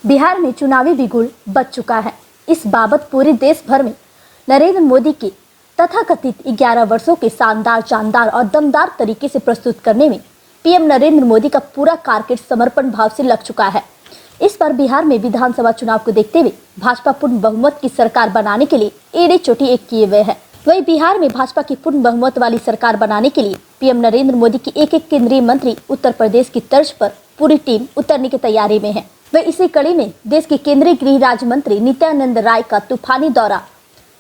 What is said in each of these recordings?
बिहार में चुनावी बिगुल बज चुका है। इस बाबत पूरे देश भर में नरेंद्र मोदी के तथाकथित 11 वर्षों के शानदार और दमदार तरीके से प्रस्तुत करने में पीएम नरेंद्र मोदी का पूरा कारकेड समर्पण भाव से लग चुका है। इस पर बिहार में विधानसभा चुनाव को देखते हुए भाजपा पूर्ण बहुमत की सरकार बनाने के लिए एड़े चोटी एक किए हुए है। वही बिहार में भाजपा की पूर्ण बहुमत वाली सरकार बनाने के लिए पीएम नरेंद्र मोदी की एक केंद्रीय मंत्री उत्तर प्रदेश की तर्ज पर पूरी टीम उतरने की तैयारी में है। वह इसी कड़ी में देश के केंद्रीय गृह राज्य मंत्री नित्यानंद राय का तूफानी दौरा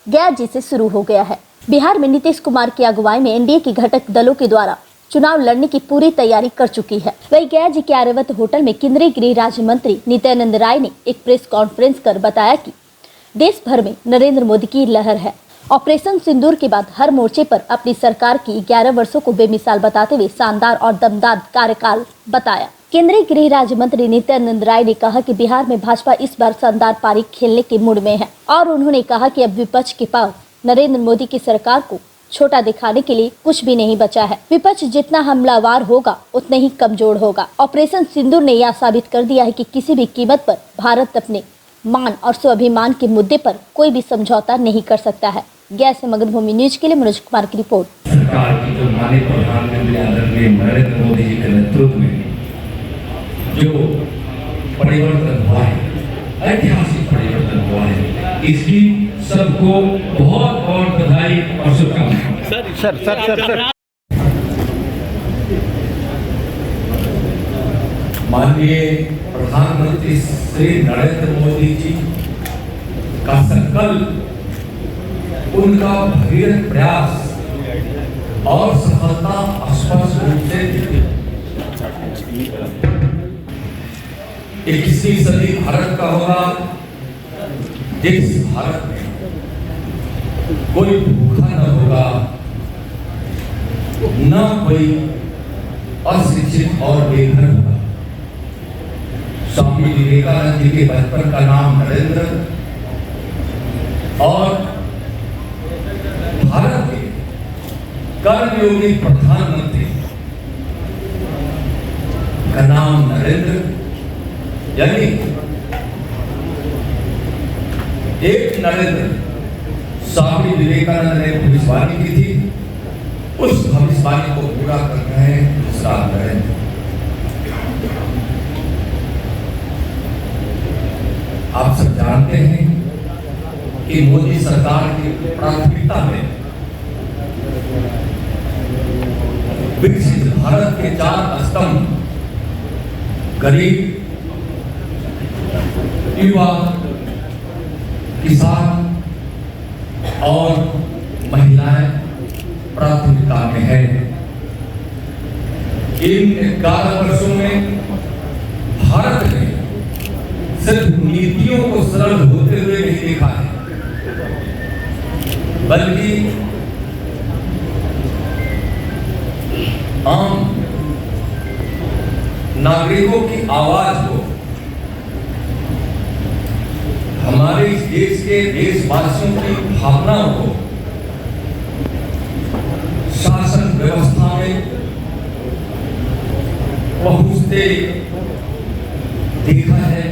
गया जी से शुरू हो गया है। बिहार में नीतीश कुमार की अगुवाई में एनडीए के घटक दलों के द्वारा चुनाव लड़ने की पूरी तैयारी कर चुकी है। वही गया जी के आर्यवत होटल में केंद्रीय गृह राज्य मंत्री नित्यानंद राय ने एक प्रेस कॉन्फ्रेंस कर बताया कि देश भर में नरेंद्र मोदी की लहर है। ऑपरेशन सिंदूर के बाद हर मोर्चे पर अपनी सरकार की 11 वर्षों को बेमिसाल बताते हुए शानदार और दमदार कार्यकाल बताया। केंद्रीय गृह राज्य मंत्री नित्यानंद राय ने कहा कि बिहार में भाजपा इस बार शानदार पारी खेलने के मूड में है और उन्होंने कहा कि अब विपक्ष के पास नरेंद्र मोदी की सरकार को छोटा दिखाने के लिए कुछ भी नहीं बचा है। विपक्ष जितना हमलावर होगा उतना ही कमजोर होगा। ऑपरेशन सिंदूर ने यह साबित कर दिया है कि किसी भी कीमत पर भारत अपने मान और स्वाभिमान के मुद्दे पर कोई भी समझौता नहीं कर सकता है। गया से मगधभूमि न्यूज के लिए मनोज कुमार की रिपोर्ट। सरकार की जो माननीय प्रधानमंत्री आदरणीय नरेंद्र मोदी जी के नेतृत्व में जो परिवर्तन हुआ है, ऐतिहासिक परिवर्तन हुआ है, इसकी सबको बहुत बहुत बधाई और शुभकामनाएं। सर माननीय प्रधानमंत्री श्री नरेंद्र मोदी जी का संकल्प, उनका भगीरथ प्रयास और सफलता स्पष्ट रूप से दिखती है। 21वीं सदी भारत का होगा जिस भारत में कोई भूखा न होगा, न कोई अशिक्षित और बेघर होगा। स्वामी विवेकानंद जी के बचपन का नाम नरेंद्र और भारत के कर्मयोगी प्रधानमंत्री का नाम नरेंद्र, यानी एक नरेंद्र स्वामी विवेकानंद ने भविष्यवाणी की थी, उस भविष्यवाणी को पूरा कर रहे हैं दूसरा नरेंद्र। आप सब जानते हैं कि मोदी सरकार की प्राथमिकता में विकसित भारत के 4 स्तंभ गरीब, युवा, किसान और महिलाएं प्राथमिकता में है। इन 11 वर्षों में भारत ने सिर्फ नीतियों को सरल होते हुए नहीं देखा है, बल्कि आम नागरिकों की आवाज को, हमारे इस देश के देशवासियों की भावनाओं को शासन व्यवस्था में पहुंचते देखा है,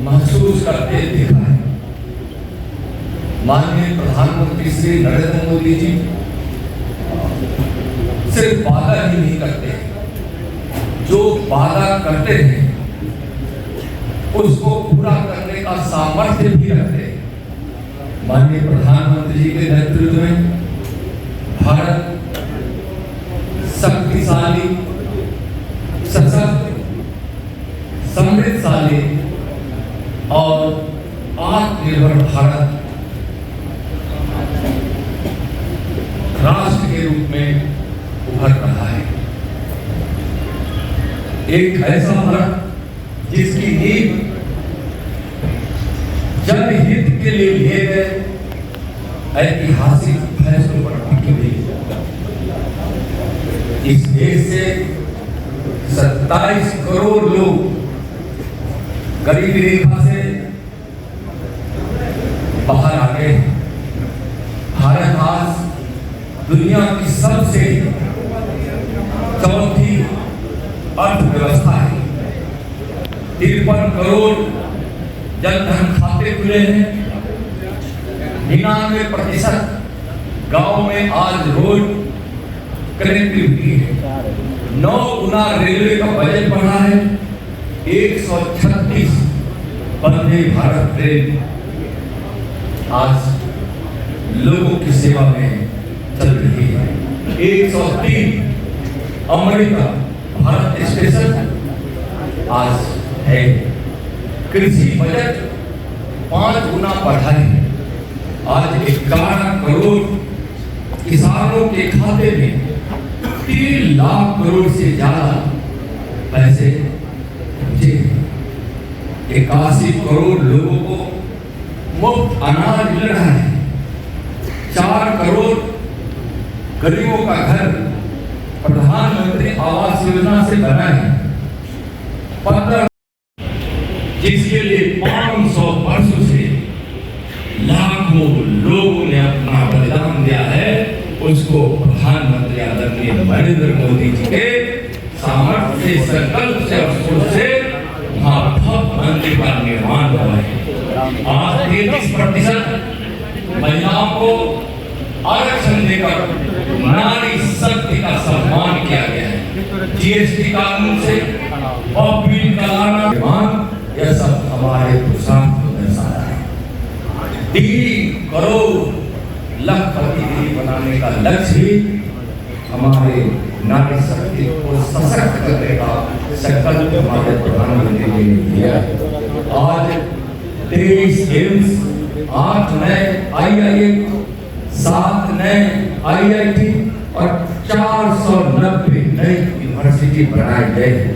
महसूस करते देखा है। माननीय प्रधानमंत्री श्री नरेंद्र मोदी जी सिर्फ वादा ही नहीं करते, जो वादा करते हैं उसको पूरा करने का सामर्थ्य भी रखते हैं। माननीय प्रधानमंत्री जी के नेतृत्व में भारत शक्तिशाली, सशक्त, समृद्धशाली और आत्मनिर्भर भारत राष्ट्र के रूप में उभर रहा है। एक ऐसा भारत जिसकी नींव जनहित के लिए लिए गए ऐतिहासिक फैसलों पर टिकी हुई। इस देश से 27 करोड़ लोग गरीबी रेखा से बाहर आ गए। भारत आज दुनिया की सबसे चौथी अर्थव्यवस्था है। 53 करोड़ जनधन खाते खुले हैं, 99% गांव में आज रोड कनेक्टिविटी है, 9 गुना रेलवे का बजट बढ़ा है, 136 वंदे भारत ट्रेन आज लोगों की सेवा में चल रही है, 103 अमेरिका भारत स्टेशन आज है, कृषि बजट 5 गुना बढ़ा है, आज 11 करोड़ किसानों के खाते में 3 लाख करोड़ से ज्यादा पैसे पहुंचे, 81 करोड़ लोगों को मुफ्त अनाज मिल रहा है, 4 करोड़ गरीबों का घर प्रधानमंत्री आवास योजना से बना है, 15 जिसके लिए 500 वर्षों से लाखों लोगों ने अपना बलिदान दिया है, उसको प्रधानमंत्री आदरणीय नरेंद्र मोदी जी के सामर्थ्य से, संकल्प से और सोच से भव्य मंदिर का निर्माण हुआ है। आज 33% महिलाओं को आरक्षण देकर नारी शक्ति का सम्मान किया गया है। जीएसटी कानून से बिल का लाना, यह सब हमारे पुरुषार्थ को दर्शाता है। 3 करोड़ लखपति बनाने का लक्ष्य भी हमारे नारी शक्ति को सशक्त करने का संकल्प हमारे प्रधानमंत्री जी ने लिया है। आज 23 एम्स, 8 नए IIM, 7 नए IIT और 490 नई यूनिवर्सिटी बनाए गए हैं।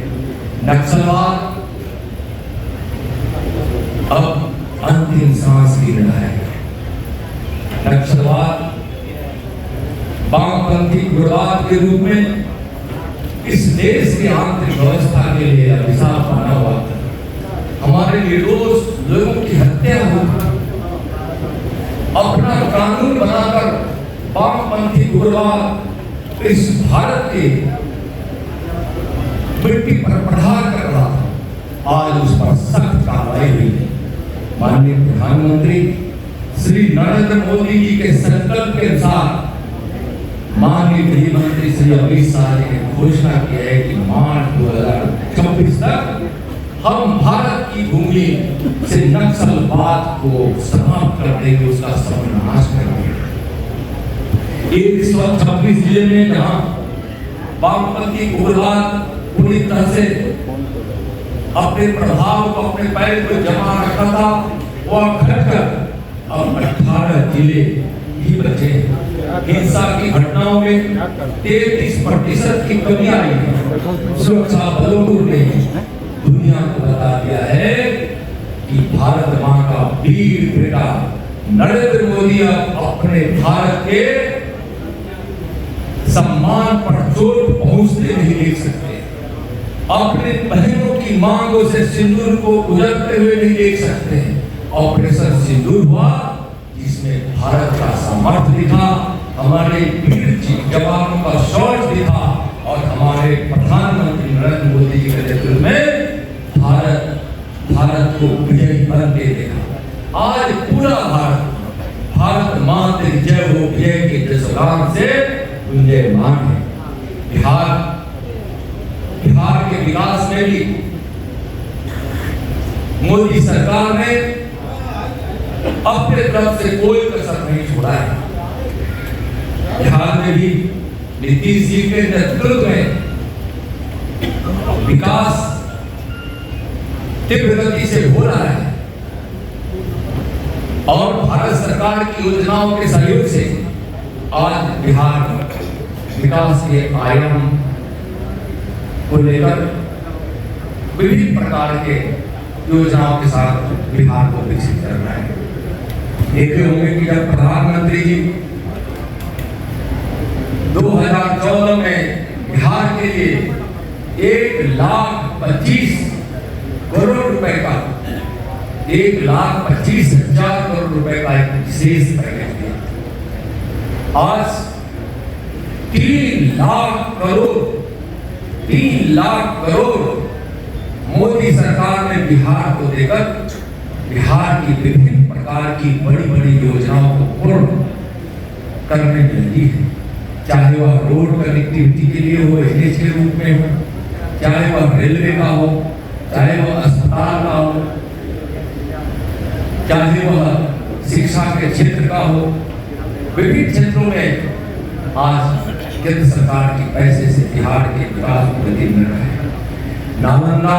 नक्सलवाद अब अंतिम सांस गिर रहा है। नक्सलवाद वामपंथी उग्रवाद के रूप में इस देश की आंतरिक व्यवस्था के लिए अभिशाप बना हुआ था। हमारे निर्दोष लोगों की हत्या हुई, अपना कानून बनाकर वामपंथी उग्रवाद इस भारत के मिट्टी पर प्रहार कर रहा था। आज उस पर सख्त कार्रवाई हुई है। माननीय प्रधानमंत्री श्री नरेंद्र मोदी जी के संकल्प के अनुसार माननीय गृह मंत्री श्री अमित शाह जी ने घोषणा की है कि मार्च 2024 तक हम भारत की भूमि से नक्सलवाद को समाप्त कर देंगे, उसका सर्वनाश करेंगे। 126 जिले में जहां वामपंथी उग्रवाद पूरी तरह से अपने प्रभाव को, अपने पैर को जमा रखा था, वह घटकर अब 18 जिले ही बचे। हिंसा की घटनाओं में 33% की कमी आई है। सुरक्षा बलों ने दुनिया को बता दिया है कि भारत मां का वीर बेटा नरेंद्र मोदी अब अपने भारत के सम्मान पर चोट पहुंचते नहीं देख सकते, अपने बहनों की मांगों से सिंदूर को उजड़ते हुए नहीं देख सकते। ऑपरेशन सिंदूर हुआ जिसमें भारत का सामर्थ्य दिखा, हमारे वीर जवानों का शौर्य दिखा और हमारे प्रधानमंत्री नरेंद्र मोदी जी के नेतृत्व में भारत को विजयी बनते देखा। आज पूरा भारत मां तेरी जय हो विजय के जयगान से गुंजयमान है। बिहार के विकास में भी मोदी सरकार ने अपने तरफ से कोई कसर नहीं छोड़ा है। बिहार में भी नीतीश जी के नेतृत्व में विकास तीव्र गति से हो रहा है और भारत सरकार की योजनाओं के सहयोग से आज बिहार विकास के आयाम को लेकर विभिन्न प्रकार के योजनाओं के साथ बिहार को विकसित कर रहा है। देखे होंगे कि जब प्रधानमंत्री जी 2014 में बिहार के लिए 1,25,000 करोड़ रुपए का 1,25,000 करोड़ रुपए का एक विशेष पैकेज दिया। आज 3 लाख करोड़ मोदी सरकार ने बिहार को देकर बिहार की विभिन्न प्रकार की बड़ी बड़ी योजनाओं को पूर्ण करने में लगी है, चाहे वह रोड कनेक्टिविटी के लिए हो, एनएच के रूप में हो, चाहे वह रेलवे का हो, चाहे वह अस्पताल का हो, चाहे वह शिक्षा के क्षेत्र का हो। विभिन्न क्षेत्रों में आज केंद्र सरकार के पैसे से बिहार के विकास को गति मिल रहा है। नालंदा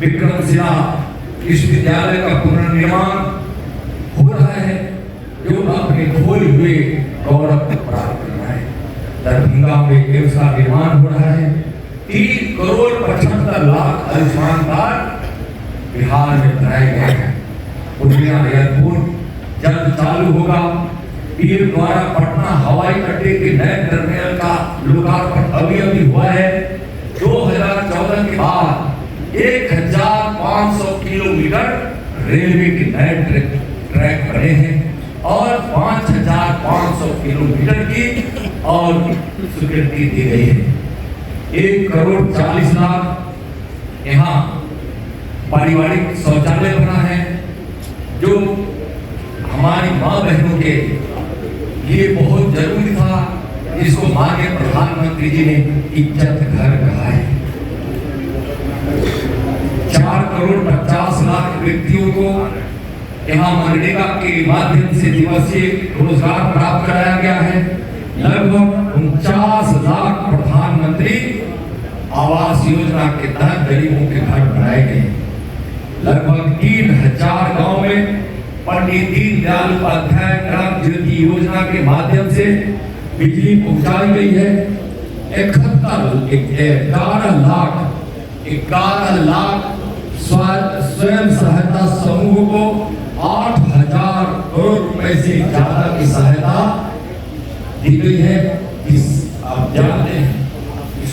विक्रमशिला विश्वविद्यालय का पुनर्निर्माण हो रहा है, जो अपने खोए हुए गौरव को प्राप्त कर रहा है। दरभंगा में एम्स का निर्माण हो रहा है। 3 करोड़ 75 लाख आयुष्मान कार्ड बिहार में बनाए गए हैं। पूर्णिया एयरपोर्ट जल्द चालू होगा। पीएम द्वारा पटना हवाई अड्डे के नए टर्मिनल का लोकार्पण अभी हुआ है। 2014 के बाद 1500 किलोमीटर रेलवे के नए ट्रैक बने हैं और 5500 किलोमीटर की और स्वीकृति दी गई है। 1 करोड़ 40 लाख यहाँ पारिवारिक शौचालय बना है, जो हमारी माँ बहनों के लिए बहुत जरूरी था, जिसको माननीय प्रधानमंत्री जी ने इज्जत घर कहा है। 4 करोड़ 50 लाख व्यक्तियों को यहाँ मनरेगा के माध्यम से दिवसीय रोजगार प्राप्त कराया गया है। लगभग 49 लाख प्रधानमंत्री आवास योजना के तहत गरीबों के घर बनाए गए। लगभग 3000 गांव में पंडित दीनदयाल उपाध्याय ग्राम ज्योति योजना के माध्यम से बिजली पहुंचाई गई है। 11 लाख स्वयं सहायता समूह को 8000 करोड़ रुपए से ज्यादा की सहायता दी गई है। आप जानते हैं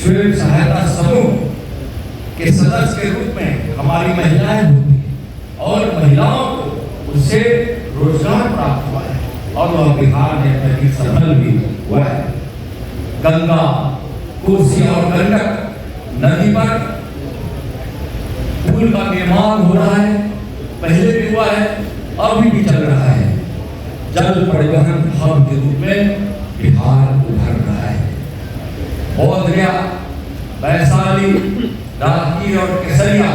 स्वयं सहायता समूह के सदस्य के रूप में हमारी महिलाएं होती हैं और महिलाओं को उससे रोजगार प्राप्त हुआ है और वह बिहार में अत्यधिक सफल भी हुआ है। गंगा, कोसी और गंडक नदी पर पुल का निर्माण हो रहा है, पहले भी हुआ है, अभी भी चल रहा है। जल परिवहन हब के रूप में बिहार उभर रहा है। बोधगया, वैशाली, राजगीर और केसरिया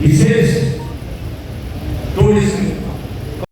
विशेष टूरिस्ट